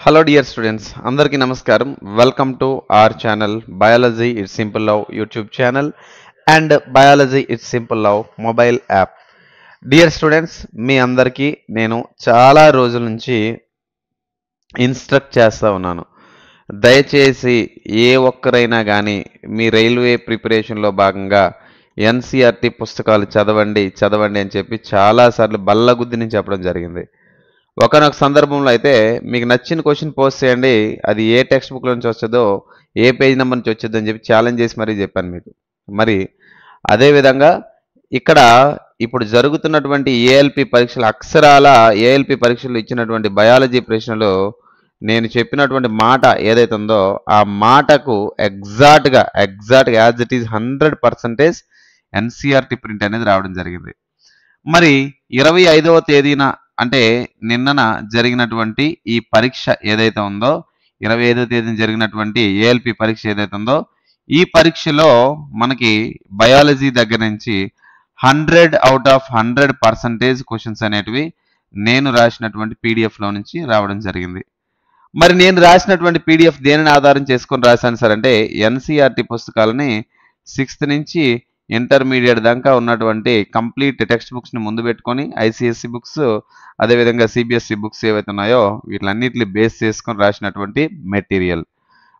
Hello dear students, అందరికీ నమస్కారం. Welcome to our channel biology it's simple love YouTube channel and biology it's simple love mobile app. Dear students, మీ అందరికీ నేను చాలా రోజుల నుంచి ఇన్స్ట్రక్ట్ చేస్తూ ఉన్నాను. దయచేసి ఏ ఒక్కరైనా కానీ మీ రైల్వే ప్రిపరేషన్లో భాగంగా ఎన్సీఆర్టీ పుస్తకాలు చదవండి అని చెప్పి చాలాసార్లు బల్లగుద్ది నుంచి చెప్పడం జరిగింది. ఒకనొక సందర్భంలో అయితే మీకు నచ్చిన క్వశ్చన్ పోస్ట్ చేయండి, అది ఏ టెక్స్ట్ బుక్లో నుంచి వచ్చేదో ఏ పేజ్ నెంబర్ నుంచి వచ్చేదో అని చెప్పి ఛాలెంజ్ చేసి మరీ చెప్పాను మీకు. మరి అదేవిధంగా ఇక్కడ ఇప్పుడు జరుగుతున్నటువంటి ఏఎల్పి పరీక్షలు అక్షరాల ఏఎల్పి పరీక్షలు ఇచ్చినటువంటి బయాలజీ ప్రశ్నలు నేను చెప్పినటువంటి మాట ఏదైతే ఉందో ఆ మాటకు ఎగ్జాక్ట్గా as it is 100% NCERT print అనేది రావడం జరిగింది. మరి 25వ తేదీన అంటే నిన్నన జరిగినటువంటి ఈ పరీక్ష ఏదైతే ఉందో 25వ తేదీన జరిగినటువంటి ఏఎల్పి పరీక్ష ఏదైతే ఉందో ఈ పరీక్షలో మనకి బయాలజీ దగ్గర నుంచి 100/100% క్వశ్చన్స్ అనేటివి నేను రాసినటువంటి పీడిఎఫ్లో నుంచి రావడం జరిగింది. మరి నేను రాసినటువంటి పీడిఎఫ్ దేనిని ఆధారం చేసుకొని రాశాను సార్ అంటే ఎన్సీఆర్టీ పుస్తకాలని 6th నుంచి ఇంటర్మీడియట్ దాకా ఉన్నటువంటి కంప్లీట్ టెక్స్ట్ బుక్స్ని ముందు పెట్టుకొని ఐసిఎస్సి బుక్స్ అదేవిధంగా సిబిఎస్ఈ బుక్స్ ఏవైతే ఉన్నాయో వీటిలన్నిటిని బేస్ చేసుకొని రాసినటువంటి మెటీరియల్.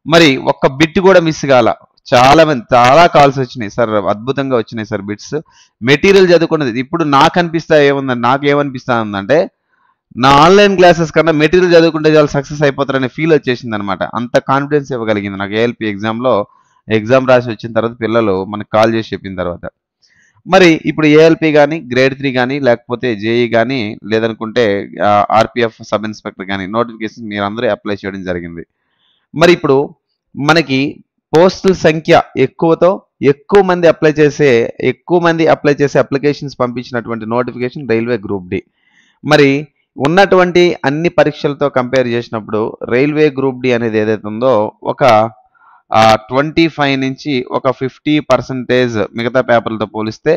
మరి ఒక్క బిట్ కూడా మిస్ కాల. చాలా కాల్స్ వచ్చినాయి సార్, అద్భుతంగా వచ్చినాయి సార్ బిట్స్. మెటీరియల్ చదువుకున్నది ఇప్పుడు నాకేమనిపిస్తా ఉందంటే నా ఆన్లైన్ క్లాసెస్ కన్నా మెటీరియల్ చదువుకుంటే చాలా సక్సెస్ అయిపోతారనే ఫీల్ వచ్చేసింది అనమాట. అంత కాన్ఫిడెన్స్ ఇవ్వగలిగింది నాకు ఏఎల్పి ఎగ్జామ్ రాసి వచ్చిన తర్వాత పిల్లలు మనకు కాల్ చేసి చెప్పిన తర్వాత. మరి ఇప్పుడు ఏఎల్పి కానీ గ్రేడ్ 3 కానీ లేకపోతే జేఈ కానీ లేదనుకుంటే ఆర్పిఎఫ్ సబ్ ఇన్స్పెక్టర్ కానీ నోటిఫికేషన్ మీరందరూ అప్లై చేయడం జరిగింది. మరి ఇప్పుడు మనకి పోస్టుల సంఖ్య ఎక్కువ మంది అప్లై చేసే అప్లికేషన్స్ పంపించినటువంటి నోటిఫికేషన్ రైల్వే గ్రూప్ డి. మరి ఉన్నటువంటి అన్ని పరీక్షలతో కంపేర్ చేసినప్పుడు రైల్వే గ్రూప్ డి అనేది ఏదైతే ఉందో ఒక 25 నుంచి ఒక 50% మిగతా పేపర్లతో పోలిస్తే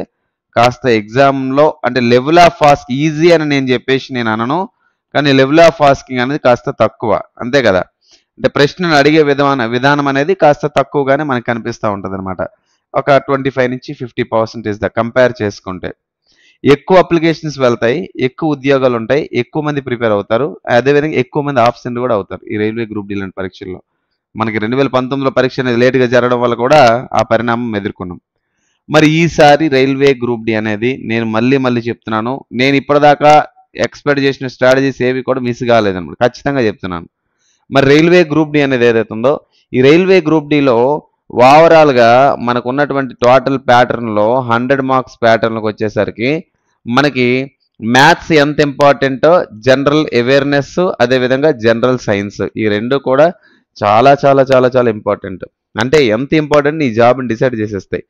కాస్త ఎగ్జామ్లో అంటే లెవెల్ ఆఫ్ ఆస్క్ ఈజీ అని నేను అనను, కానీ లెవెల్ ఆఫ్ ఆస్కింగ్ అనేది కాస్త తక్కువ, అంతే కదా. అంటే ప్రశ్నను అడిగే విధానం అనేది కాస్త తక్కువగానే మనకు కనిపిస్తూ ఉంటుంది అనమాట. ఒక 25 నుంచి 50% కంపేర్ చేసుకుంటే ఎక్కువ అప్లికేషన్స్ వెళ్తాయి, ఎక్కువ ఉద్యోగాలు ఉంటాయి, ఎక్కువ మంది ప్రిపేర్ అవుతారు, అదేవిధంగా ఎక్కువ మంది ఆబ్సెంట్ కూడా అవుతారు ఈ రైల్వే గ్రూప్ డి లాంటి పరీక్షల్లో. మనకి 2019లో పరీక్ష అనేది లేటుగా జరగడం వల్ల కూడా ఆ పరిణామం ఎదుర్కొన్నాం. మరి ఈసారి రైల్వే గ్రూప్ డి అనేది నేను మళ్ళీ చెప్తున్నాను, నేను ఇప్పటిదాకా ఎక్స్పెక్ట్ చేసిన స్ట్రాటజీస్ ఏవి కూడా మిస్ కాలేదన్నమాట, ఖచ్చితంగా చెప్తున్నాను. మరి రైల్వే గ్రూప్ డి అనేది ఏదైతే ఉందో ఈ రైల్వే గ్రూప్ డిలో ఓవరాల్గా మనకు ఉన్నటువంటి టోటల్ ప్యాటర్న్లో 100 మార్క్స్ ప్యాటర్న్లకు వచ్చేసరికి మనకి మ్యాథ్స్ ఎంత ఇంపార్టెంటో జనరల్ అవేర్నెస్ అదేవిధంగా జనరల్ సైన్స్ ఈ రెండు కూడా చాలా చాలా చాలా చాలా ఇంపార్టెంట్. అంటే ఎంత ఇంపార్టెంట్ ఈ జాబ్ని డిసైడ్ చేసేస్తాయి.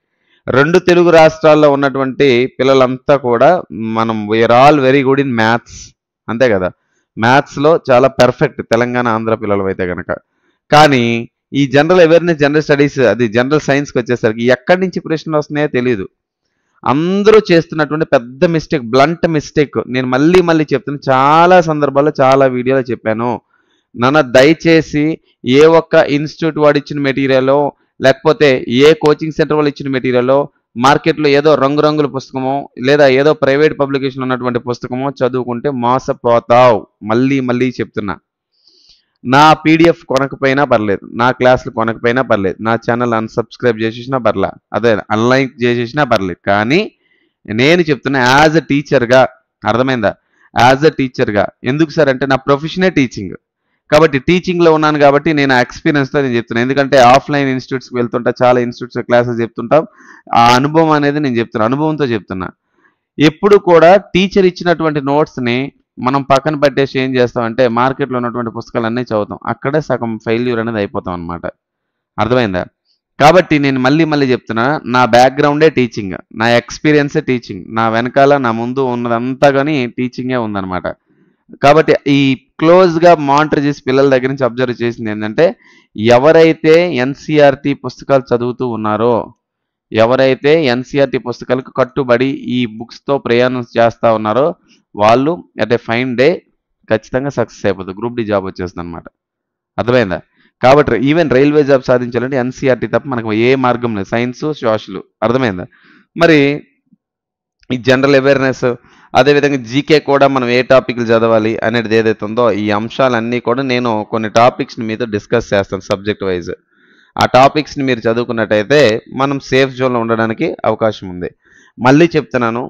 2 తెలుగు రాష్ట్రాల్లో ఉన్నటువంటి పిల్లలంతా కూడా we are all very good in maths, అంతే కదా. మ్యాథ్స్లో చాలా పర్ఫెక్ట్ తెలంగాణ ఆంధ్ర పిల్లలు అయితే కనుక. కానీ ఈ జనరల్ అవేర్నెస్ జనరల్ స్టడీస్ అది జనరల్ సైన్స్కి వచ్చేసరికి ఎక్కడి నుంచి ప్రశ్నలు వస్తున్నాయో తెలియదు. అందరూ చేస్తున్నటువంటి పెద్ద మిస్టేక్, బ్లంట్ మిస్టేక్. నేను మళ్ళీ చెప్తాను, చాలా సందర్భాల్లో చాలా వీడియోలో చెప్పాను. దయచేసి ఏ ఒక్క ఇన్స్టిట్యూట్ వాడు ఇచ్చిన మెటీరియలో లేకపోతే ఏ కోచింగ్ సెంటర్ వాళ్ళు ఇచ్చిన మెటీరియలో మార్కెట్లో ఏదో రంగురంగుల పుస్తకమో లేదా ఏదో ప్రైవేట్ పబ్లికేషన్ ఉన్నటువంటి పుస్తకమో చదువుకుంటే మోసపోతావు. మళ్ళీ చెప్తున్నా, నా పీడిఎఫ్ కొనకపోయినా పర్లేదు, నా క్లాసులు కొనకపోయినా పర్లేదు, నా ఛానల్ అన్సబ్స్క్రైబ్ చేసేసినా పర్లే, అదే అన్లైక్ చేసేసినా పర్లేదు, కానీ నేను చెప్తున్నా యాజ్ అ టీచర్గా, అర్థమైందా, యాజ్ అ టీచర్గా. ఎందుకు సార్ అంటే నా ప్రొఫెషనే టీచింగ్ కాబట్టి టీచింగ్లో ఉన్నాను కాబట్టి నేను ఆ ఎక్స్పీరియన్స్తో నేను చెప్తున్నాను. ఎందుకంటే ఆఫ్లైన్ ఇన్స్టిట్యూట్స్కి వెళ్తుంటా, చాలా ఇన్స్టిట్యూట్స్ క్లాసెస్ చెప్తుంటాం, ఆ అనుభవం అనేది నేను అనుభవంతో చెప్తున్నా. ఎప్పుడు కూడా టీచర్ ఇచ్చినటువంటి నోట్స్ని మనం పక్కన పెట్టేసి ఏం చేస్తామంటే మార్కెట్లో ఉన్నటువంటి పుస్తకాలన్నీ చదువుతాం, అక్కడే సగం ఫెయిల్యూర్ అనేది అయిపోతాం అనమాట, అర్థమైందా. కాబట్టి నేను మళ్ళీ చెప్తున్నా, నా బ్యాక్గ్రౌండే టీచింగ్, నా ఎక్స్పీరియన్సే టీచింగ్, నా వెనకాల నా ముందు ఉన్నదంతా కానీ టీచింగే ఉందన్నమాట. కాబట్టి ఈ క్లోజ్గా మానిటర్ చేసి పిల్లల దగ్గర నుంచి అబ్జర్వ్ చేసింది ఏంటంటే ఎవరైతే ఎన్సీఆర్టీ పుస్తకాలు చదువుతూ ఉన్నారో, ఎవరైతే ఎన్సీఆర్టీ పుస్తకాలకు కట్టుబడి ఈ బుక్స్తో ప్రయాణం చేస్తూ ఉన్నారో వాళ్ళు అట్ ఏ ఫైన్ డే ఖచ్చితంగా సక్సెస్ అయిపోతుంది, గ్రూప్ డి జాబ్ వచ్చేస్తుంది అనమాట. అర్థమైందా? కాబట్టి ఈవెన్ రైల్వే జాబ్ సాధించాలంటే ఎన్సీఆర్టీ తప్ప మనకు ఏ మార్గం లేదు. Science, social. అర్థమైందా? మరి ఈ జనరల్ అవేర్‌నెస్, అదేవిధంగా జీకే కూడా మనం ఏ టాపిక్‌లు చదవాలి అనేది ఏదైతే ఉందో, ఈ అంశాలన్నీ కూడా నేను కొన్ని టాపిక్స్‌ని మీతో డిస్కస్ చేస్తాను సబ్జెక్ట్ వైస్. ఆ టాపిక్స్‌ని మీరు చదువుకున్నట్టయితే మనం సేఫ్ జోన్‌లో ఉండడానికి అవకాశం ఉంది. మళ్ళీ చెప్తున్నాను,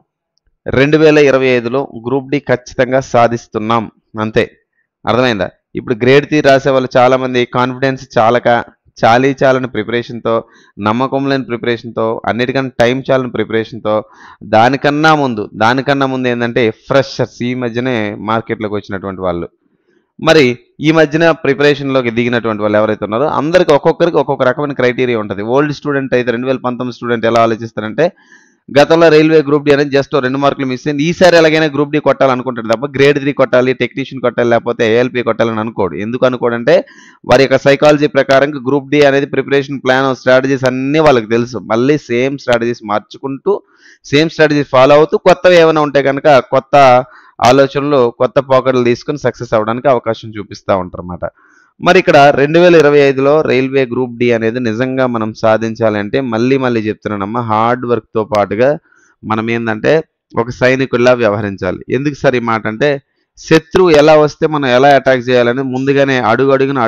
2025లో గ్రూప్ డి ఖచ్చితంగా సాధిస్తున్నాం అంతే. అర్థమైందా? ఇప్పుడు గ్రేడ్ 3 రాసేవాళ్ళు చాలామంది కాన్ఫిడెన్స్ చాలక, చాలీ చాలని ప్రిపరేషన్‌తో, నమ్మకం లేని ప్రిపరేషన్‌తో, అన్నిటికన్నా టైం చాలని ప్రిపరేషన్‌తో, దానికన్నా ముందు ఏందంటే ఫ్రెషర్స్ ఈ మధ్యనే మార్కెట్‌లోకి వచ్చినటువంటి వాళ్ళు. మరి ఈ మధ్యన ప్రిపరేషన్‌లోకి దిగినటువంటి వాళ్ళు ఎవరైతే ఉన్నారో అందరికి ఒక్కొక్కరికి ఒక్కొక్క రకమైన క్రైటీరియా ఉంటది. ఓల్డ్ స్టూడెంట్ అయితే 2019 స్టూడెంట్ ఎలా ఆలోచిస్తారంటే, గతంలో రైల్వే గ్రూప్ డి అనేది జస్ట్ 2 మార్కులు మిస్ అయింది. ఈసారి ఎలాగైనా గ్రూప్ డి కొట్టాలనుకుంటాడు తప్ప గ్రేడ్ 3 కొట్టాలి, టెక్నీషియన్ కొట్టాలి, లేకపోతే ఏఎల్‌పీ కొట్టాలని అనుకోడు. ఎందుకు అనుకోడంటే వారి యొక్క సైకాలజీ ప్రకారం గ్రూప్ డి అనేది ప్రిపరేషన్ ప్లాన్, స్ట్రాటజీస్ అన్నీ వాళ్ళకి తెలుసు. మళ్ళీ సేమ్ స్ట్రాటజీస్ మార్చుకుంటూ, సేమ్ స్ట్రాటజీస్ ఫాలో అవుతూ కొత్తవి ఏమైనా ఉంటే కనుక కొత్త ఆలోచనలు, కొత్త పోకడలు తీసుకొని సక్సెస్ అవ్వడానికి అవకాశం చూపిస్తా ఉంటారన్నమాట. మరి ఇక్కడ 2025లో రైల్వే గ్రూప్ డి అనేది నిజంగా మనం సాధించాలంటే మళ్ళీ చెప్తున్నానమ్మా, హార్డ్ వర్క్‌తో పాటుగా మనం ఏందంటే ఒక సైనికుల్లా వ్యవహరించాలి. ఎందుకు సార్ ఈ మాట అంటే, శత్రువు ఎలా వస్తే మనం ఎలా అటాక్ చేయాలని ముందుగానే అడుగడుగున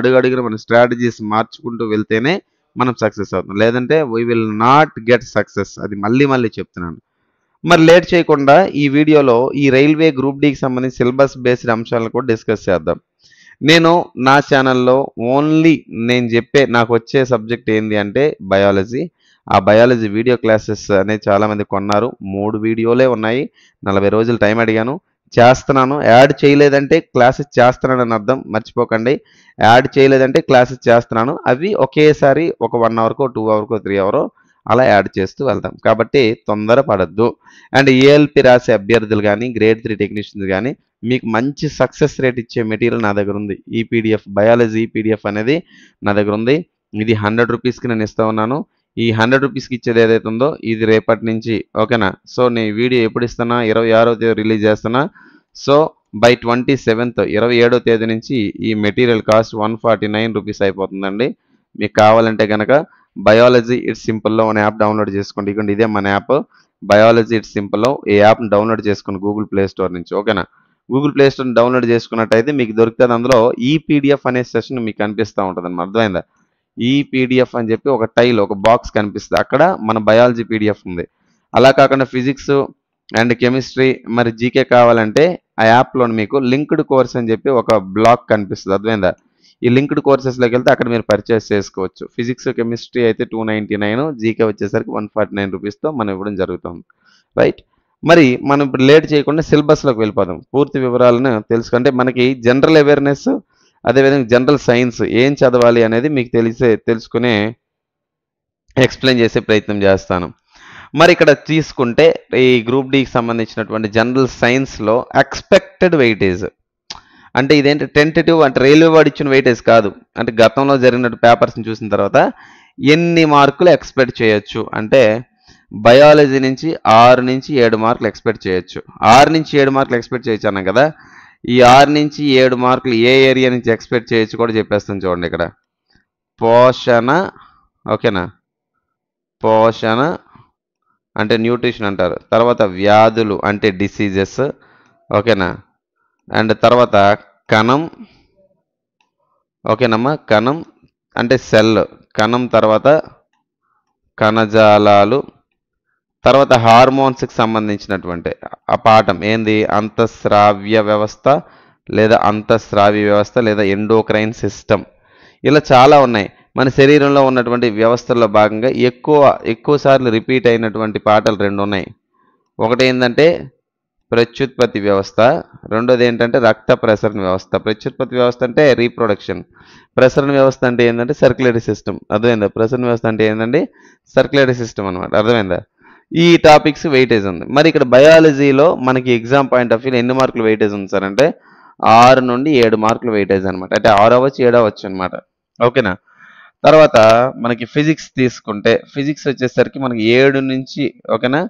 మన స్ట్రాటజీస్ మార్చుకుంటూ వెళ్తేనే మనం సక్సెస్ అవుతాం. లేదంటే we will not get success. అది మళ్ళీ చెప్తున్నాను. మరి లేట్ చేయకుండా ఈ వీడియోలో ఈ రైల్వే గ్రూప్ డికి సంబంధించి సిలబస్ బేస్డ్ అంశాలను కూడా డిస్కస్ చేద్దాం. నేను నా ఛానల్లో ఓన్లీ నేను చెప్పే నాకు వచ్చే సబ్జెక్ట్ ఏంది అంటే బయాలజీ. ఆ బయాలజీ వీడియో క్లాసెస్ అనేది చాలామంది కొన్నారు. 3 వీడియోలే ఉన్నాయి. 40 రోజులు టైం అడిగాను. చేస్తున్నాను. యాడ్ చేయలేదంటే క్లాసెస్ చేస్తున్నానని అర్థం. మర్చిపోకండి. యాడ్ చేయలేదంటే క్లాసెస్ చేస్తున్నాను. అవి ఒకేసారి ఒక 1 అవర్‌కో, 2 అవర్‌కో, 3 అవరో అలా యాడ్ చేస్తూ వెళ్తాం. కాబట్టి తొందర పడొద్దు. అండ్ ఏఎల్‌పీ రాసే అభ్యర్థులు గానీ, గ్రేడ్ 3 టెక్నీషియన్స్ గానీ మీకు మంచి సక్సెస్ రేట్ ఇచ్చే మెటీరియల్ నా దగ్గర ఉంది. ఈ పీడిఎఫ్ బయాలజీ పీడిఎఫ్ అనేది నా దగ్గర ఉంది. ఇది 100 రూపీస్‌కి నేను ఇస్తా ఉన్నాను. ఈ 100 రూపీస్‌కి ఇచ్చేది ఏదైతే ఉందో ఇది రేపటి నుంచి ఓకేనా? సో నేను వీడియో ఎప్పుడు ఇస్తున్నా? 26వ తేదీ రిలీజ్ చేస్తున్నా. సో బై 27th 27వ తేదీ నుంచి ఈ మెటీరియల్ కాస్ట్ 149 రూపీస్ అయిపోతుందండి. మీకు కావాలంటే గనక బయాలజీ ఇట్స్ సింపుల్‌లో అనే యాప్ డౌన్లోడ్ చేసుకోండి. ఇదిగోండి ఇదే మన యాప్. బయాలజీ ఇట్స్ సింపుల్‌లో ఈ యాప్‌ని డౌన్లోడ్ చేసుకోండి గూగుల్ ప్లే స్టోర్ నుంచి. ఓకేనా? గూగుల్ ప్లే స్టోర్‌ని డౌన్లోడ్ చేసుకున్నట్టయితే మీకు దొరుకుతది. అందులో ఈ పీడిఎఫ్ అనే సెషన్ మీకు కనిపిస్తా ఉంటదన్నమాట. అర్థమైందా? ఈ పీడిఎఫ్ అని చెప్పి ఒక టైల్, ఒక బాక్స్ కనిపిస్తది. అక్కడ మన బయాలజీ పీడిఎఫ్ ఉంది. అలా కాకుండా ఫిజిక్స్ అండ్ కెమిస్ట్రీ మరి జీకే కావాలంటే ఆ యాప్‌లోని మీకు లింక్డ్ కోర్స్ అని చెప్పి ఒక బ్లాక్ కనిపిస్తది. అర్థమైందా? ఈ లింక్డ్ కోర్సెస్‌లోకి వెళ్తే అక్కడ మీరు పర్చేస్ చేసుకోవచ్చు. ఫిజిక్స్, కెమిస్ట్రీ అయితే 299, జీకే వచ్చేసరికి 149 రూపీస్‌తో మనం ఇవ్వడం జరుగుతుంది. రైట్? మరి మనం ఇప్పుడు లేట్ చేయకుండా సిలబస్‌లోకి వెళ్ళిపోదాం. పూర్తి వివరాలను తెలుసుకుంటే మనకి జనరల్ అవేర్‌నెస్, అదేవిధంగా జనరల్ సైన్స్ ఏం చదవాలి అనేది మీకు తెలుసుకునే ఎక్స్‌ప్లెయిన్ చేసే ప్రయత్నం చేస్తాను. మరి ఇక్కడ తీసుకుంటే ఈ గ్రూప్ డికి సంబంధించినటువంటి జనరల్ సైన్స్‌లో ఎక్స్‌పెక్టెడ్ వెయిటేజ్ అంటే ఇదేంటి టెంటేటివ్ అంటే రైల్వే వాడు ఇచ్చిన వెయిటేజ్ కాదు. అంటే గతంలో జరిగిన పేపర్స్‌ని చూసిన తర్వాత ఎన్ని మార్కులు ఎక్స్‌పెక్ట్ చేయొచ్చు అంటే బయాలజీ నుంచి 6-7 మార్కులు ఎక్స్‌పెక్ట్ చేయొచ్చు. 6-7 మార్కులు ఎక్స్‌పెక్ట్ చేయొచ్చు అన్నాం కదా! ఈ 6-7 మార్కులు ఏ ఏరియా నుంచి ఎక్స్‌పెక్ట్ చేయొచ్చు కూడా చెప్పేస్తాను చూడండి ఇక్కడ. పోషణ ఓకేనా? పోషణ అంటే న్యూట్రిషన్ అంటారు. తర్వాత వ్యాధులు అంటే డిసీజెస్ ఓకేనా? అండ్ తర్వాత కణం ఓకేనమ్మా? కణం అంటే సెల్. కణం తర్వాత కణజాలాలు, తర్వాత హార్మోన్స్‌కి సంబంధించినటువంటి ఆ పాఠం ఏంది? అంతఃస్రావ్య వ్యవస్థ లేదా అంతఃస్రావి వ్యవస్థ లేదా ఎండోక్రైన్ సిస్టమ్. ఇలా చాలా ఉన్నాయి. మన శరీరంలో ఉన్నటువంటి వ్యవస్థల్లో భాగంగా ఎక్కువ సార్లు రిపీట్ అయినటువంటి పాఠాలు 2 ఉన్నాయి. ఒకటేందంటే ప్రత్యుత్పత్తి వ్యవస్థ, రెండోది ఏంటంటే రక్త ప్రసరణ వ్యవస్థ. ప్రత్యుత్పత్తి వ్యవస్థ అంటే రీప్రొడక్షన్. ప్రసరణ వ్యవస్థ అంటే ఏందంటే సర్క్యులేటరీ సిస్టమ్. అర్థమైందా? ప్రసరణ వ్యవస్థ అంటే ఏందండి? సర్క్యులేటరీ సిస్టమ్ అనమాట. అర్థమైందా? ఈ టాపిక్స్ వెయిటేజ్ ఉంది. మరి ఇక్కడ బయాలజీలో మనకి ఎగ్జామ్ పాయింట్ ఆఫ్ వ్యూలో ఎన్ని మార్కులు వెయిటేజ్ ఉంది సార్ అంటే 6-7 మార్కులు వెయిటేజ్ అనమాట. అంటే 6 అవ్వచ్చు, 7 అవ్వచ్చు అనమాట. ఓకేనా? తర్వాత మనకి ఫిజిక్స్ తీసుకుంటే ఫిజిక్స్ వచ్చేసరికి మనకి 7 నుంచి ఓకేనా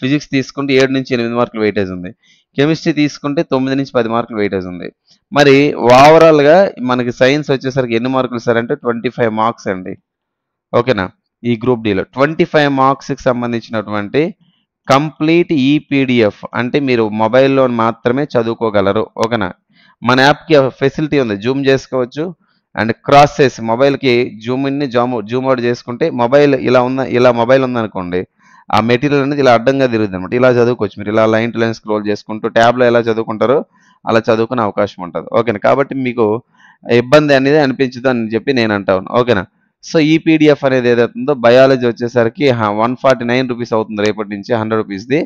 ఫిజిక్స్ తీసుకుంటే 7 నుంచి 8 మార్కులు వెయిటేజ్ ఉంది. కెమిస్ట్రీ తీసుకుంటే 9 నుంచి 10 మార్కులు వెయిటేజ్ ఉంది. మరి ఓవరాల్‌గా మనకి సైన్స్ వచ్చేసరికి ఎన్ని మార్కులు సార్ అంటే 25 మార్క్స్ అండి. ఓకేనా? ఈ గ్రూప్ డీలో 25 మార్క్స్‌కి సంబంధించినటువంటి కంప్లీట్ ఈపీడీఎఫ్ అంటే మీరు మొబైల్‌లో మాత్రమే చదువుకోగలరు. ఓకేనా? మన యాప్‌కి ఫెసిలిటీ ఉంది. జూమ్ చేసుకోవచ్చు అండ్ క్రాస్ చేసి మొబైల్‌కి జూమ్ ఇన్, జూమ్ అవుట్ చేసుకుంటే మొబైల్ ఇలా మొబైల్ ఉందనుకోండి. ఆ మెటీరియల్ అనేది ఇలా అడ్డంగా తిరుగుద్దనమాట. ఇలా చదువుకోవచ్చు. మీరు ఇలా లైన్ టు లైన్ స్క్రోల్ చేసుకుంటూ ట్యాబ్‌లో ఎలా చదువుకుంటారో అలా చదువుకునే అవకాశం ఉంటది. ఓకేనా? కాబట్టి మీకు ఇబ్బంది అనేది అనిపించదు అని చెప్పి నేను అంటా ఉన్నాను. ఓకేనా? సో ఈ పీడీఎఫ్ అనేది ఏదైతే ఉందో బయాలజీ వచ్చేసరికి 149 రూపీస్ అవుతుంది రేపటి నుంచి 100 రూపీస్‌ది.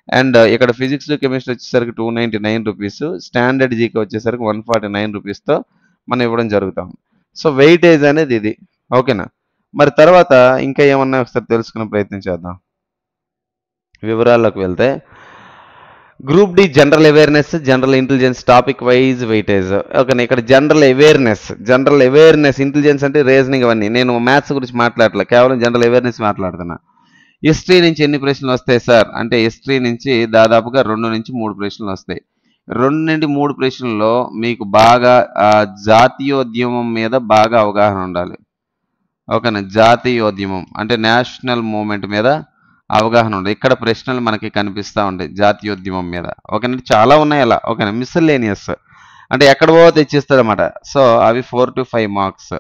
అండ్ ఇక్కడ ఫిజిక్స్, కెమిస్ట్రీ వచ్చేసరికి 299 రూపీస్. స్టాండర్డ్ జీకే వచ్చేసరికి 149 రూపీస్‌తో మనం ఇవ్వడం జరుగుతాం. సో వెయిటేజ్ అనేది ఇది. ఓకేనా? మరి తర్వాత ఇంకా ఏమన్నా ఒకసారి తెలుసుకునే ప్రయత్నం చేద్దాం. వివరాల్లోకి వెళ్తే group D general awareness, general intelligence topic wise weightage. ఓకేనా? ఇక్కడ జనరల్ అవేర్నెస్ ఇంటెలిజెన్స్ అంటే రీజనింగ్ అవన్నీ. నేను మ్యాథ్స్ గురించి మాట్లాడట్లేదు. కేవలం జనరల్ అవేర్నెస్ మాట్లాడుతున్నా. హిస్టరీ నుంచి ఎన్ని ప్రశ్నలు వస్తాయి సార్ అంటే హిస్టరీ నుంచి దాదాపుగా 2 నుంచి 3 ప్రశ్నలు వస్తాయి. 2 నుండి 3 ప్రశ్నల్లో మీకు బాగా జాతీయోద్యమం మీద బాగా అవగాహన ఉండాలి. ఓకేనా? జాతీయోద్యమం అంటే నేషనల్ మూవ్‌మెంట్ మీద అవగాహన ఉండాలి. ఇక్కడ ప్రశ్నలు మనకి కనిపిస్తా ఉంటాయి జాతీయోద్యమం మీద. ఓకేనా? చాలా ఉన్నాయి అలా. ఓకేనా? మిస్సెల్లేనియస్ అంటే ఎక్కడవో తెచ్చిస్తాడనమాట. సో అవి 4 to 5 మార్క్స్.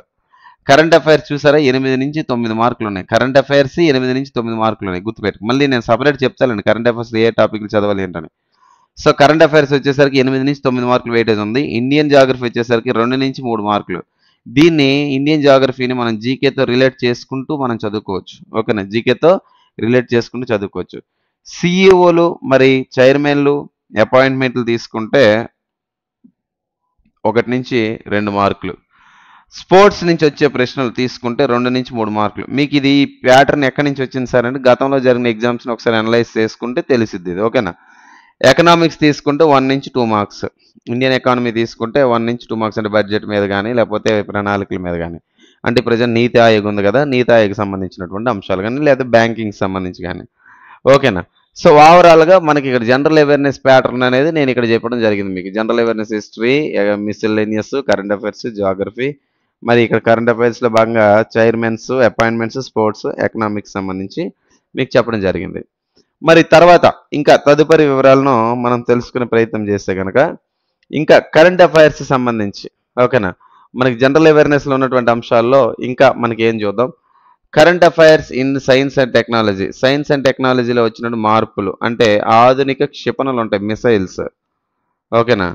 కరెంట్ అఫైర్స్ చూసారా 8 నుంచి 9 మార్కులు ఉన్నాయి. కరెంట్ అఫైర్స్ 8 నుంచి 9 మార్కులు ఉన్నాయి. గుర్తుపెట్టుకో. మళ్ళీ నేను సపరేట్ చెప్తానండి కరెంట్ అఫైర్స్ ఏ టాపిక్లు చదవాలి ఏంటని. సో కరెంట్ అఫైర్స్ వచ్చేసరికి 8 నుంచి 9 మార్కులు వెయిటేజ్ ఉంది. ఇండియన్ జాగ్రఫీ వచ్చేసరికి 2 నుంచి 3 మార్కులు. దీన్ని ఇండియన్ జాగ్రఫీని మనం జీకేతో రిలేట్ చేసుకుంటూ మనం చదువుకోవచ్చు. ఓకేనా? జీకేతో రిలేట్ చేసుకుంటూ చదువుకోవచ్చు. సీఈఓలు మరి చైర్మన్లు అపాయింట్మెంట్లు తీసుకుంటే 1 నుంచి 2 మార్కులు. స్పోర్ట్స్ నుంచి వచ్చే ప్రశ్నలు తీసుకుంటే 2 నుంచి 3 మార్కులు. మీకు ఇది ప్యాటర్న్ ఎక్కడి నుంచి వచ్చింది సార్ అంటే గతంలో జరిగిన ఎగ్జామ్స్‌ని ఒకసారి అనలైజ్ చేసుకుంటే తెలిసిద్ది ఇది. ఓకేనా? ఎకనామిక్స్ తీసుకుంటే 1 నుంచి 2 మార్క్స్. ఇండియన్ ఎకానమీ తీసుకుంటే 1 నుంచి 2 మార్క్స్ అంటే బడ్జెట్ మీద గానీ, లేకపోతే ప్రణాళికల మీద గానీ. అంటే ప్రెజెంట్ నీతి ఆయోగ్ ఉంది కదా! నీతి ఆయోగ్‌కి సంబంధించినటువంటి అంశాలు గానీ, లేదా బ్యాంకింగ్‌కి సంబంధించి గానీ. ఓకేనా? సో ఓవరాల్‌గా మనకి ఇక్కడ జనరల్ అవేర్‌నెస్ ప్యాటర్న్ అనేది నేను ఇక్కడ చెప్పడం జరిగింది మీకు. General awareness history, miscellaneous, current affairs, Geography. మరి ఇక్కడ కరెంట్ అఫైర్స్‌లో భాగంగా చైర్మన్స్, అపాయింట్మెంట్స్, స్పోర్ట్స్, ఎకనామిక్స్ సంబంధించి మీకు చెప్పడం జరిగింది. మరి తర్వాత ఇంకా తదుపరి వివరాలను మనం తెలుసుకునే ప్రయత్నం చేస్తే గనక ఇంకా కరెంట్ అఫైర్స్ సంబంధించి ఓకేనా? మనకి జనరల్ అవేర్‌నెస్‌లో ఉన్నటువంటి అంశాల్లో ఇంకా మనకి ఏం చూద్దాం. Current affairs in science and technology. Science and టెక్నాలజీలో వచ్చినటువంటి మార్పులు అంటే ఆధునిక క్షిపణులు ఉంటాయి మిసైల్స్. ఓకేనా?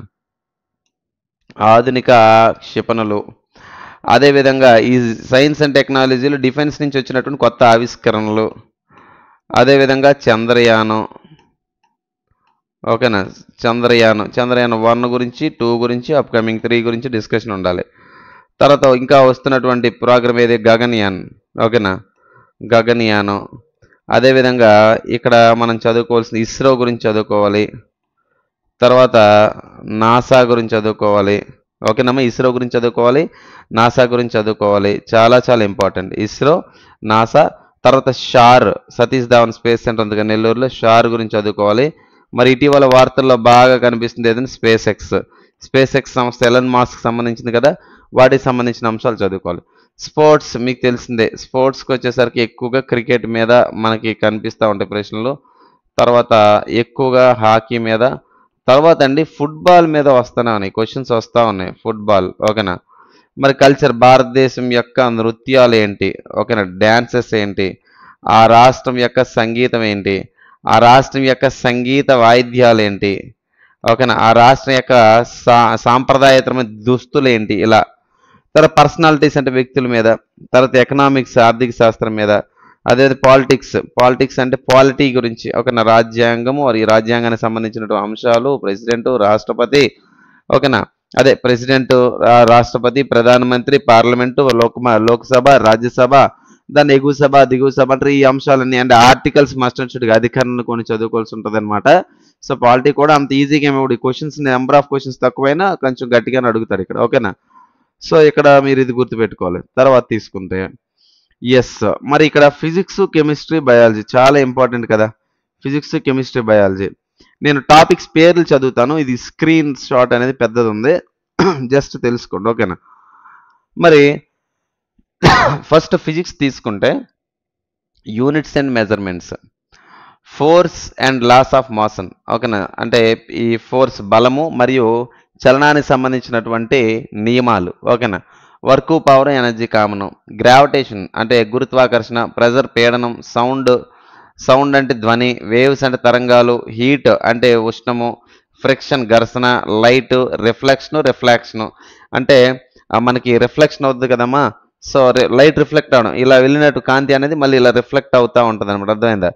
ఆధునిక క్షిపణులు. అదేవిధంగా ఈ సైన్స్ అండ్ టెక్నాలజీలో డిఫెన్స్ నుంచి వచ్చినటువంటి కొత్త ఆవిష్కరణలు. అదేవిధంగా చంద్రయానం. ఓకేనా? చంద్రయాన్ 1 గురించి, 2 గురించి, అప్‌కమింగ్ 3 గురించి డిస్కషన్ ఉండాలి. తర్వాత ఇంకా వస్తున్నటువంటి ప్రోగ్రామ్ ఏది గగన్‌యాన్. ఓకేనా? గగన్‌యాన్. అదేవిధంగా ఇక్కడ మనం చదువుకోవాల్సిన ఇస్రో గురించి చదువుకోవాలి. తర్వాత నాసా గురించి చదువుకోవాలి. ఓకేనమ్మా? ఇస్రో గురించి చదువుకోవాలి. నాసా గురించి చదువుకోవాలి. చాలా చాలా ఇంపార్టెంట్. ఇస్రో, నాసా తర్వాత షార్ సతీష్ ధావన్ స్పేస్ సెంటర్ ఉంది కదా నెల్లూరులో షార్ గురించి చదువుకోవాలి. మరి ఇటీవల వార్తల్లో బాగా కనిపిస్తుంది ఏదంటే స్పేస్ ఎక్స్ సంస్థ ఎలన్ మాస్క్ సంబంధించింది కదా వాటికి సంబంధించిన అంశాలు చదువుకోవాలి. స్పోర్ట్స్ మీకు తెలిసిందే. స్పోర్ట్స్కి వచ్చేసరికి ఎక్కువగా క్రికెట్ మీద మనకి కనిపిస్తూ ఉంటాయి ప్రశ్నలు. తర్వాత ఎక్కువగా హాకీ మీద. తర్వాత అండి ఫుట్బాల్ మీద వస్తూనే ఉన్నాయి క్వశ్చన్స్ వస్తూ ఉన్నాయి. ఫుట్బాల్ ఓకేనా? మరి కల్చర్ భారతదేశం యొక్క నృత్యాలు ఏంటి? ఓకేనా? డ్యాన్సెస్ ఏంటి? ఆ రాష్ట్రం యొక్క సంగీతం ఏంటి? ఆ రాష్ట్రం యొక్క సంగీత వాయిద్యాలు ఏంటి? ఓకేనా? ఆ రాష్ట్రం యొక్క సాంప్రదాయేతరమైన దుస్తులు ఏంటి? ఇలా. తర్వాత పర్సనాలిటీస్ అంటే వ్యక్తుల మీద. తర్వాత ఎకనామిక్స్ ఆర్థిక శాస్త్రం మీద. అదే పాలిటిక్స్ అంటే పాలిటీ గురించి. ఓకేనా? రాజ్యాంగము ఈ రాజ్యాంగానికి సంబంధించినటువంటి అంశాలు ప్రెసిడెంట్, రాష్ట్రపతి. ఓకేనా? అదే ప్రెసిడెంట్, రాష్ట్రపతి, ప్రధానమంత్రి, పార్లమెంటు, లోక్సభ, రాజ్యసభ, దాని ఎగువ సభ, దిగువ సభ అంటే ఈ అంశాలన్నీ అంటే ఆర్టికల్స్ మస్ట్ అండ్ షుడ్‌గా అధికరణలు కొన్ని చదువుకోవాల్సి ఉంటదన్నమాట. సో పాలిటీ కూడా అంత ఈజీగా ఏమి క్వశ్చన్స్ నెంబర్ ఆఫ్ క్వశ్చన్స్ తక్కువైనా కొంచెం గట్టిగానే అడుగుతాడు ఇక్కడ. ఓకేనా? సో ఇక్కడ మీరు ఇది గుర్తుపెట్టుకోవాలి. తర్వాత తీసుకుంటే మరి ఇక్కడ ఫిజిక్స్, కెమిస్ట్రీ, బయాలజీ చాలా ఇంపార్టెంట్ కదా! Physics, chemistry, biology. నేను టాపిక్స్ పేర్లు చదువుతాను. ఇది స్క్రీన్ షాట్ అనేది పెద్దది ఉంది, జస్ట్ తెలుసుకోండి. ఓకేనా? మరి ఫస్ట్ ఫిజిక్స్ తీసుకుంటే units and measurements, force and laws of motion. ఓకేనా? అంటే ఈ ఫోర్స్ బలము మరియు చలనానికి సంబంధించినటువంటి నియమాలు. ఓకేనా? Work, power, energy common. Gravitation అంటే గురుత్వాకర్షణ, ప్రెజర్ పీడనం, సౌండ్ అంటే ధ్వని, వేవ్స్ అంటే తరంగాలు, హీట్ అంటే ఉష్ణము, ఫ్రిక్షన్ ఘర్షణ, లైట్, రిఫ్లెక్షను అంటే మనకి రిఫ్లెక్షన్ అవుతుంది కదమ్మా. సో లైట్ రిఫ్లెక్ట్ అవడం, ఇలా వెళ్ళినట్టు కాంతి అనేది మళ్ళీ ఇలా రిఫ్లెక్ట్ అవుతూ ఉంటుంది అనమాట. అర్థమైందా?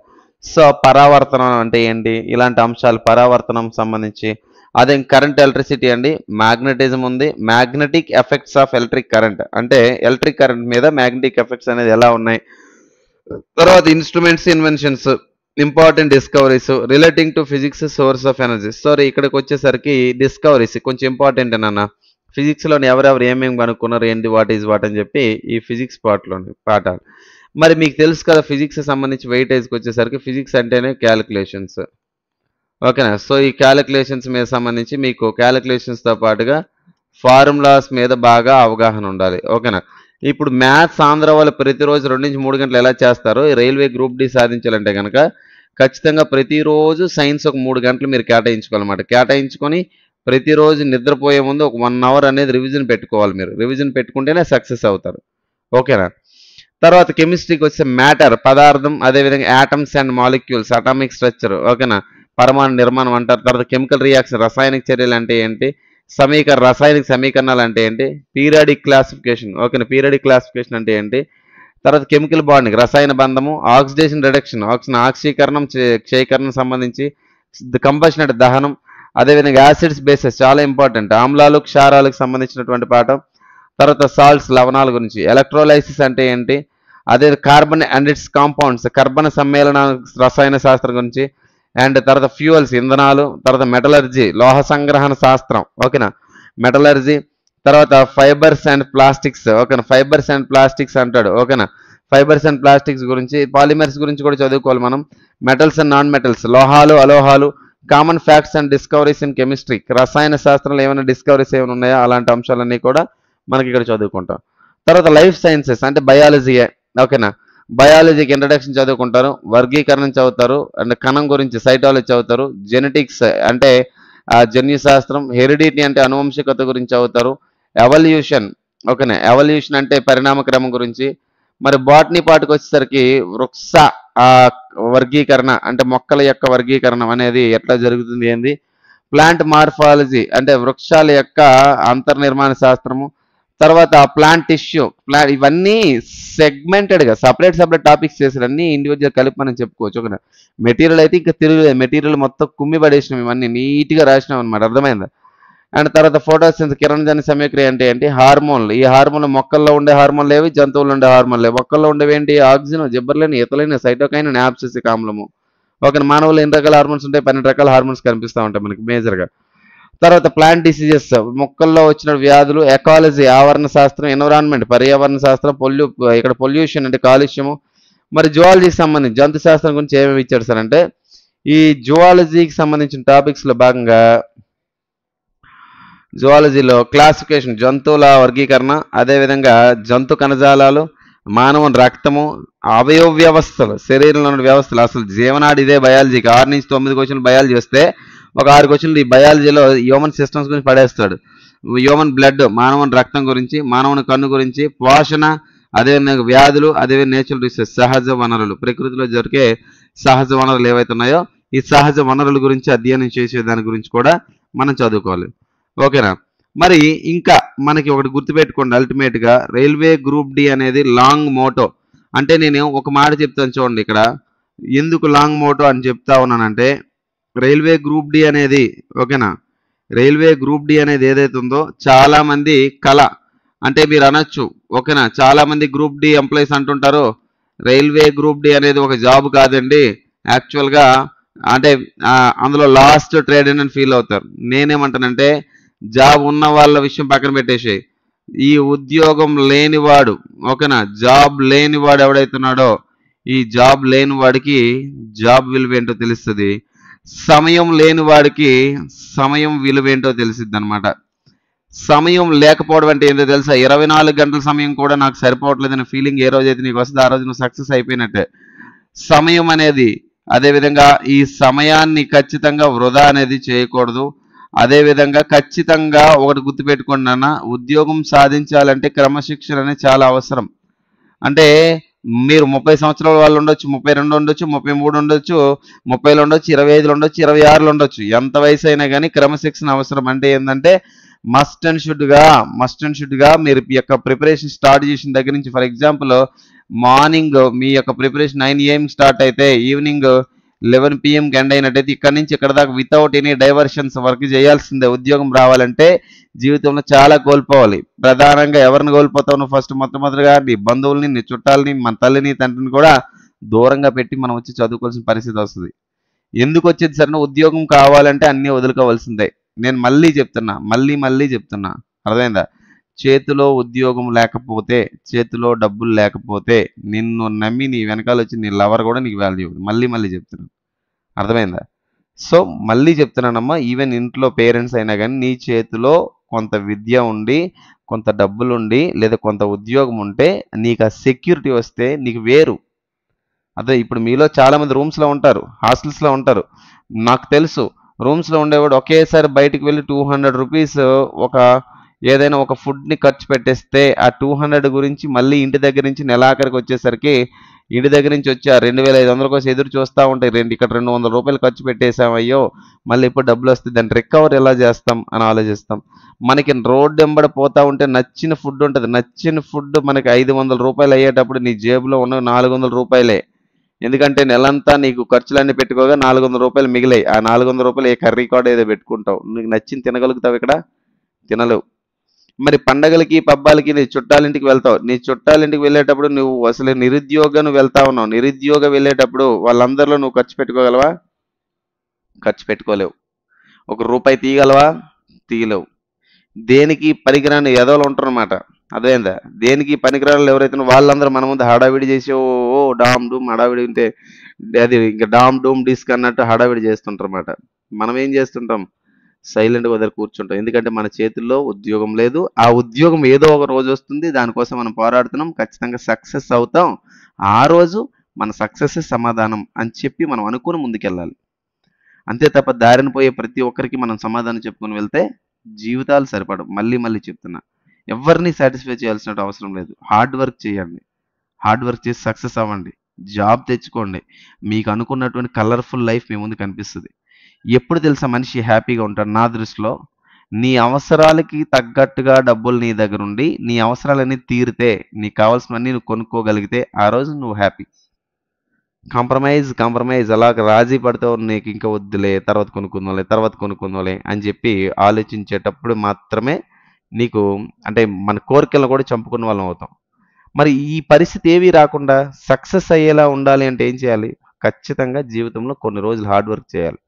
సో పరావర్తనం అంటే ఏంటి, ఇలాంటి అంశాలు పరావర్తనం సంబంధించి. అదే కరెంట్, ఎలక్ట్రిసిటీ అండి, మ్యాగ్నెటిజం ఉంది, magnetic effects of electric current అంటే ఎలక్ట్రిక్ కరెంట్ మీద మ్యాగ్నెటిక్ ఎఫెక్ట్స్ అనేది ఎలా ఉన్నాయి. తర్వాత instruments, inventions, important discoveries relating to physics, source of energy. Sorry, ఇక్కడికి వచ్చేసరికి డిస్కవరీస్ కొంచెం ఇంపార్టెంట్ అన్న. ఫిజిక్స్లోని ఎవరెవరు ఏమేమి కనుక్కున్నారు, ఏంటి, వాట్ ఈజ్ వాట్ అని చెప్పి ఈ ఫిజిక్స్ పార్ట్లోని పాఠాలు. మరి మీకు తెలుసు కదా ఫిజిక్స్ సంబంధించి వెయిటేజ్కి వచ్చేసరికి ఫిజిక్స్ అంటేనే క్యాలిక్యులేషన్స్. ఓకేనా? సో ఈ క్యాలిక్యులేషన్స్ మీద సంబంధించి మీకు క్యాలిక్యులేషన్స్తో పాటుగా ఫార్ములాస్ మీద బాగా అవగాహన ఉండాలి. ఓకేనా? ఇప్పుడు మ్యాథ్స్ ఆంధ్ర వాళ్ళు ప్రతిరోజు 2 నుంచి 3 గంటలు ఎలా చేస్తారో రైల్వే గ్రూప్ డి సాధించాలంటే కనుక ఖచ్చితంగా ప్రతిరోజు సైన్స్ ఒక 3 గంటలు మీరు కేటాయించుకోవాలన్నమాట. కేటాయించుకొని ప్రతిరోజు నిద్రపోయే ముందు ఒక 1 అవర్ అనేది రివిజన్ పెట్టుకోవాలి. మీరు రివిజన్ పెట్టుకుంటేనే సక్సెస్ అవుతారు. ఓకేనా? తర్వాత కెమిస్ట్రీకి వచ్చే మ్యాటర్ పదార్థం, అదేవిధంగా atoms and molecules, atomic structure. ఓకేనా? పరమాణు నిర్మాణం అంటారు. తర్వాత కెమికల్ రియాక్షన్, రసాయనిక చర్యలు అంటే ఏంటి, రాసాయనిక సమీకరణాలు అంటే ఏంటి, పీరియాడిక్ క్లాసిఫికేషన్. ఓకేనా? పీరియాడిక్ క్లాసిఫికేషన్ అంటే ఏంటి. తర్వాత కెమికల్ బాండింగ్, రసాయన బంధము, ఆక్సిడేషన్ రిడక్షన్, ఆక్సీకరణం, క్షయకరణం సంబంధించి, కంబషన్ అంటే దహనం, అదేవిధంగా యాసిడ్స్, బేసెస్ చాలా ఇంపార్టెంట్, ఆమ్లాలు, క్షారాలకు సంబంధించినటువంటి పాఠం. తర్వాత సాల్ట్స్, లవణాల గురించి, ఎలక్ట్రోలైసిస్ అంటే ఏంటి, అదే కార్బన్ అండ్ ఇట్స్ కాంపౌండ్స్, కర్బన సమ్మేళన రసాయన శాస్త్రం గురించి. అండ్ తర్వాత ఫ్యూయల్స్, ఇంధనాలు. తర్వాత మెటలర్జీ, లోహ సంగ్రహణ శాస్త్రం. ఓకేనా? మెటలర్జీ. తర్వాత ఫైబర్స్ అండ్ ప్లాస్టిక్స్. ఓకేనా? ఫైబర్స్ అండ్ ప్లాస్టిక్స్ అంటాడు. ఓకేనా? ఫైబర్స్ అండ్ ప్లాస్టిక్స్ గురించి, పాలిమర్స్ గురించి కూడా చదువుకోవాలి మనం. మెటల్స్ అండ్ నాన్ మెటల్స్, లోహాలు, అలోహాలు, common facts and discoveries in chemistry. రసాయన శాస్త్రంలో ఏమైనా డిస్కవరీస్ ఏమైనా ఉన్నాయా, అలాంటి అంశాలన్నీ కూడా మనకి ఇక్కడ చదువుకుంటాం. తర్వాత లైఫ్ సైన్సెస్ అంటే బయాలజీయే. ఓకేనా? బయాలజీకి ఇంట్రడక్షన్ చదువుకుంటారు, వర్గీకరణం చదువుతారు, అండ్ కణం గురించి సైటాలజీ చదువుతారు, జెనెటిక్స్ అంటే జన్యు శాస్త్రం, హెరిడిటీ అంటే అనువంశికత గురించి చదువుతారు, ఎవల్యూషన్. ఓకేనా? ఎవల్యూషన్ అంటే పరిణామ క్రమం గురించి. మరి బాటనీ పార్ట్కి వచ్చేసరికి వృక్ష వర్గీకరణ అంటే మొక్కల యొక్క వర్గీకరణం అనేది ఎట్లా జరుగుతుంది ఏంది. ప్లాంట్ మార్ఫాలజీ అంటే వృక్షాల యొక్క అంతర్నిర్మాణ శాస్త్రము. తర్వాత ప్లాంట్ టిష్యూ, ఇవన్నీ సెగ్మెంటెడ్గా సపరేట్ టాపిక్స్ చేసారు, అన్ని ఇండివిజువల్ కలిపి మనం చెప్పుకోవచ్చు. ఓకేనా? మెటీరియల్ అయితే ఇంకా తిరగలేదు, మెటీరియల్ మొత్తం కుమ్మి పడేసినాం, ఇవన్నీ నీట్గా రాసినాం అనమాట. అర్థమైందా? అండ్ తర్వాత ఫోటోసిన్థసిస్, కిరణజన్య సమీక్రియ అంటే ఏంటి, హార్మోన్లు. ఈ హార్మోన్లు మొక్కల్లో ఉండే హార్మోన్లు ఏవి, జంతువులు ఉండే హార్మోన్లు ఏవి. మొక్కల్లో ఉండేవి ఏంటి, ఆక్సిజన్, జిబ్బర్లేని, ఈతలేని, సైటోకైన్, నాప్సిసిక్ ఆమ్లము. ఓకే, మానవులు ఎన్ని రకాల హార్మోన్స్ ఉంటాయి, 12 రకాల హార్మోన్స్ కనిపిస్తూ ఉంటాయి మనకి మేజర్గా. తర్వాత ప్లాంట్ డిసీజెస్, మొక్కల్లో వచ్చిన వ్యాధులు, ఎకాలజీ, ఆవరణ శాస్త్రం, ఎన్విరాన్మెంట్, పర్యావరణ శాస్త్రం, ఇక్కడ పొల్యూషన్ అంటే కాలుష్యము. మరి జువాలజీకి సంబంధించి జంతు శాస్త్రం గురించి ఏమేమి ఇచ్చాడు సార్ అంటే, ఈ జువాలజీకి సంబంధించిన టాపిక్స్లో భాగంగా జువాలజీలో క్లాసిఫికేషన్, జంతువుల వర్గీకరణ, అదేవిధంగా జంతు కణజాలాలు, మానవుని రక్తము, అవయవ వ్యవస్థలు, శరీరంలో ఉన్న వ్యవస్థలు, అసలు జీవనాడి ఇదే బయాలజీకి. 6 నుంచి 9 క్వశ్చన్లు బయాలజీ వస్తే ఒక 6 క్వశ్చన్లు ఈ బయాలజీలో హ్యూమన్ సిస్టమ్స్ గురించి పడేస్తాడు. హ్యూమన్ బ్లడ్, మానవుని రక్తం గురించి, మానవుని కన్ను గురించి, పోషణ, అదేవిధంగా వ్యాధులు, అదేవిధంగా నేచురల్ రిసోర్సెస్, సహజ వనరులు, ప్రకృతిలో జరిగే సహజ వనరులు ఏవైతే ఉన్నాయో ఈ సహజ వనరుల గురించి అధ్యయనం చేసే దాని గురించి కూడా మనం చదువుకోవాలి. ఓకేనా? మరి ఇంకా మనకి ఒకటి గుర్తుపెట్టుకోండి, అల్టిమేట్గా రైల్వే గ్రూప్ డి అనేది లాంగ్ మోటో. అంటే నేను ఒక మాట చెప్తాను చూడండి, ఇక్కడ ఎందుకు లాంగ్ మోటో అని చెప్తా ఉన్నానంటే, రైల్వే గ్రూప్ డి అనేది, ఓకేనా, రైల్వే గ్రూప్ డి అనేది ఏదైతే ఉందో చాలా మంది కళ అంటే మీరు అనొచ్చు, ఓకేనా, చాలా మంది గ్రూప్ డి ఎంప్లాయీస్ అంటుంటారు రైల్వే గ్రూప్ డి అనేది ఒక జాబ్ కాదండి, యాక్చువల్గా అంటే అందులో లాస్ట్ ట్రేడ్ అని ఫీల్ అవుతారు. నేనేమంటానంటే, జాబ్ ఉన్న వాళ్ళ విషయం పక్కన పెట్టేసి, ఈ ఉద్యోగం లేనివాడు, ఓకేనా, జాబ్ లేనివాడు ఎవడైతున్నాడో, ఈ జాబ్ లేని వాడికి జాబ్ విలువ ఏంటో తెలుస్తుంది. సమయం లేని వాడికి సమయం విలువ ఏంటో తెలిసిద్ది అనమాట. సమయం లేకపోవడం అంటే ఏంటో తెలుసా? 24 గంటల సమయం కూడా నాకు సరిపోవట్లేదనే ఫీలింగ్ ఏ రోజైతే నీకు వస్తుందో ఆ రోజు నువ్వు సక్సెస్ అయిపోయినట్టే. సమయం అనేది, అదేవిధంగా ఈ సమయాన్ని ఖచ్చితంగా వృధా అనేది చేయకూడదు. అదేవిధంగా ఖచ్చితంగా ఒకటి గుర్తుపెట్టుకోండి నాన్న, ఉద్యోగం సాధించాలంటే క్రమశిక్షణ అనేది చాలా అవసరం. అంటే మీరు 30 సంవత్సరాల వాళ్ళు ఉండొచ్చు, 32 ఉండొచ్చు, 33 ఉండొచ్చు, 30లో ఉండొచ్చు, 25లో ఉండొచ్చు, 26లో ఉండొచ్చు. ఎంత వయసు అయినా కానీ క్రమశిక్షణ అవసరం. అంటే ఏంటంటే మస్ట్ అండ్ షుడ్గా మీరు ఈ యొక్క ప్రిపరేషన్ స్టార్ట్ చేసిన దగ్గర నుంచి, ఫర్ ఎగ్జాంపుల్ మార్నింగ్ మీ యొక్క ప్రిపరేషన్ 9 AM స్టార్ట్ అయితే ఈవినింగ్ 11 PM ఎండ్ అయినట్టయితే ఇక్కడ నుంచి ఇక్కడ దాకా వితౌట్ ఎనీ డైవర్షన్స్ వర్క్ చేయాల్సిందే. ఉద్యోగం రావాలంటే జీవితంలో చాలా కోల్పోవాలి. ప్రధానంగా ఎవరిని కోల్పోతావు నువ్వు? ఫస్ట్ మొట్టమొదటిగా నీ బంధువుల్ని, నీ చుట్టాలని, మన తల్లిని తండ్రిని కూడా దూరంగా పెట్టి మనం వచ్చి చదువుకోవాల్సిన పరిస్థితి వస్తుంది. ఎందుకు వచ్చేది సరే? ఉద్యోగం కావాలంటే అన్నీ వదులుకోవాల్సిందే. నేను మళ్ళీ చెప్తున్నా, అర్థమైందా? చేతిలో ఉద్యోగం లేకపోతే, చేతిలో డబ్బులు లేకపోతే, నిన్ను నమ్మి నీ వెనకాల వచ్చి నీ లవర్ కూడా నీకు వాల్యూ ఇవ్వదు. మళ్ళీ చెప్తున్నాను, అర్థమైందా? సో మళ్ళీ చెప్తున్నానమ్మా, ఈవెన్ ఇంట్లో పేరెంట్స్ అయినా కానీ నీ చేతిలో కొంత విద్య ఉండి, కొంత డబ్బులుండి, లేదా కొంత ఉద్యోగం ఉంటే నీకు ఆ సెక్యూరిటీ వస్తే నీకు వేరు. అదే ఇప్పుడు మీలో చాలామంది రూమ్స్లో ఉంటారు, హాస్టల్స్లో ఉంటారు. నాకు తెలుసు, రూమ్స్లో ఉండేవాడు ఒకేసారి బయటికి వెళ్ళి 200 రూపీస్ ఒక ఏదైనా ఒక ఫుడ్ని ఖర్చు పెట్టేస్తే ఆ 200 గురించి మళ్ళీ ఇంటి దగ్గర నుంచి నెలాఖరికి వచ్చేసరికి ఇంటి దగ్గర నుంచి వచ్చి ఆ 2500 కోసం ఎదురు చూస్తూ ఉంటాయి. ఇక్కడ 200 రూపాయలు ఖర్చు పెట్టేసాం, అయ్యో మళ్ళీ ఇప్పుడు డబ్బులు వస్తాయి, దాన్ని రికవర్ ఎలా చేస్తాం అని ఆలోచిస్తాం. మనకి రోడ్డు వెంబడి పోతా ఉంటే నచ్చిన ఫుడ్ ఉంటుంది. నచ్చిన ఫుడ్ మనకి 500 రూపాయలు అయ్యేటప్పుడు నీ జేబులో ఉన్న 400 రూపాయలే. ఎందుకంటే నెలంతా నీకు ఖర్చులన్నీ పెట్టుకోగా 400 రూపాయలు మిగిలాయి. ఆ 400 రూపాయలు ఏ కర్రీ కూడా ఏదో పెట్టుకుంటావు. నీకు నచ్చింది తినగలుగుతావు ఇక్కడ? తినలేవు. మరి పండగలకి పబ్బాలకి నీ చుట్టాలింటికి వెళ్తావు. నీ చుట్టాలింటికి వెళ్ళేటప్పుడు నువ్వు అసలు నిరుద్యోగం వెళ్తా ఉన్నావు. నిరుద్యోగ వెళ్ళేటప్పుడు వాళ్ళందరిలో నువ్వు ఖర్చు పెట్టుకోగలవా? ఖర్చు పెట్టుకోలేవు. ₹1 తీయగలవా? తీయలేవు. దేనికి పనికిరాని ఎదవలు ఉంటారన్నమాట, అదేందా? దేనికి పనికిరాలు ఎవరైతే వాళ్ళందరూ మన ముందు హడావిడి చేసి ఓ డామ్ డూమ్ హడావిడి ఉంటే అది ఇంకా డామ్ డూమ్ డిస్క్ అన్నట్టు హడావిడి చేస్తుంటారు అన్నమాట. మనం ఏం చేస్తుంటాం? సైలెంట్గా వదిలి కూర్చుంటాం. ఎందుకంటే మన చేతుల్లో ఉద్యోగం లేదు. ఆ ఉద్యోగం ఏదో ఒక రోజు వస్తుంది, దానికోసం మనం పోరాడుతున్నాం, ఖచ్చితంగా సక్సెస్ అవుతాం. ఆ రోజు మన సక్సెస్ సమాధానం అని చెప్పి మనం అనుకుని ముందుకెళ్ళాలి. అంతే తప్ప దారిన పోయే ప్రతి ఒక్కరికి మనం సమాధానం చెప్పుకొని వెళ్తే జీవితాలు సరిపడవు. మళ్ళీ చెప్తున్నా, ఎవరిని సాటిస్ఫై చేయాల్సిన అవసరం లేదు. హార్డ్ వర్క్ చేయండి, హార్డ్ వర్క్ చేసి సక్సెస్ అవ్వండి, జాబ్ తెచ్చుకోండి. మీకు అనుకున్నటువంటి కలర్ఫుల్ లైఫ్ మీ ముందు కనిపిస్తుంది. ఎప్పుడు తెలుసా మనిషి హ్యాపీగా ఉంటాడు? నా దృష్టిలో నీ అవసరాలకి తగ్గట్టుగా డబ్బులు నీ దగ్గర ఉండి, నీ అవసరాలన్నీ తీరితే, నీకు కావాల్సినవన్నీ నువ్వు కొనుక్కోగలిగితే ఆ రోజు నువ్వు హ్యాపీ. కాంప్రమైజ్ అలాగ రాజీ పడతావు, నీకు ఇంకా వద్దులే, తర్వాత కొనుక్కుందాంలే అని చెప్పి ఆలోచించేటప్పుడు మాత్రమే నీకు అంటే మన కోరికలను కూడా చంపుకున్న వాళ్ళం అవుతాం. మరి ఈ పరిస్థితి ఏమీ రాకుండా సక్సెస్ అయ్యేలా ఉండాలి అంటే ఏం చేయాలి? ఖచ్చితంగా జీవితంలో కొన్ని రోజులు హార్డ్ వర్క్ చేయాలి.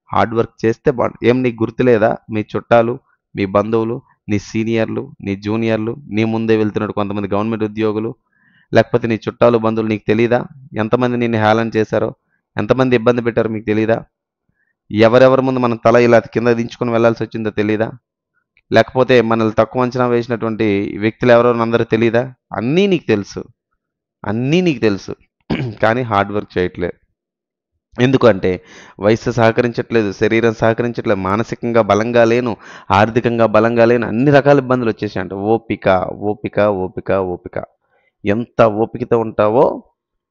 హార్డ్ వర్క్ చేస్తే ఏం నీకు గుర్తులేదా? మీ చుట్టాలు, మీ బంధువులు, నీ సీనియర్లు, నీ జూనియర్లు, నీ ముందే వెళ్తున్నట్టు కొంతమంది గవర్నమెంట్ ఉద్యోగులు, లేకపోతే నీ చుట్టాలు బంధువులు నీకు తెలీదా? ఎంతమంది నిన్ను హేళన చేశారో, ఎంతమంది ఇబ్బంది పెట్టారో మీకు తెలీదా? ఎవరెవరి ముందు మనం తల ఇలా కింద దించుకొని వెళ్ళాల్సి వచ్చిందో తెలీదా? లేకపోతే మనల్ని తక్కువ అంచనా వేసినటువంటి వ్యక్తులు ఎవరెవరో అందరూ తెలీదా? అన్నీ నీకు తెలుసు, అన్నీ నీకు తెలుసు. కానీ హార్డ్ వర్క్ చేయట్లేదు. ఎందుకంటే వయస్సు సహకరించట్లేదు, శరీరం సహకరించట్లేదు, మానసికంగా బలంగా లేను, ఆర్థికంగా బలంగా లేను, అన్ని రకాల ఇబ్బందులు వచ్చేసాయంట. ఓపిక. ఎంత ఓపికతో ఉంటావో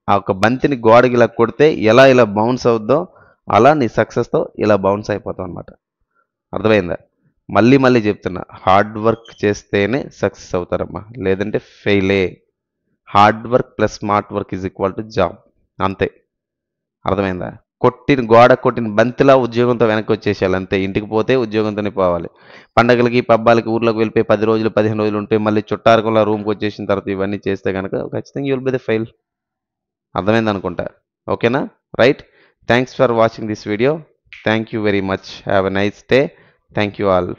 ఆ ఒక బంతిని గోడకి ఇలా కొడితే ఇలా బౌన్స్ అవుద్దో అలా నీ సక్సెస్తో ఇలా బౌన్స్ అయిపోతావు అనమాట. అర్థమైందా? మళ్ళీ చెప్తున్నా, హార్డ్ వర్క్ చేస్తేనే సక్సెస్ అవుతారమ్మా, లేదంటే ఫెయిలే. Hard work plus smart work is equal to job, అంతే. అర్థమైందా? గోడ కొట్టిన బంతిలా ఉద్యోగంతో వెనక్కి వచ్చేసేయాలి అంతే. ఇంటికి పోతే ఉద్యోగంతోనే పోవాలి. పండగలకి పబ్బాలకి ఊర్లోకి వెళ్ళిపోయి 10 రోజులు 15 రోజులు ఉంటే మళ్ళీ చుట్టారకంలో రూమ్కి వచ్చేసిన తర్వాత ఇవన్నీ చేస్తే కనుక ఖచ్చితంగా యుల్ బి ద ఫెయిల్. అర్థమైంది అనుకుంటా. ఓకేనా? Right. Thanks for watching this video. Thank you very much. Have a nice day. Thank you all.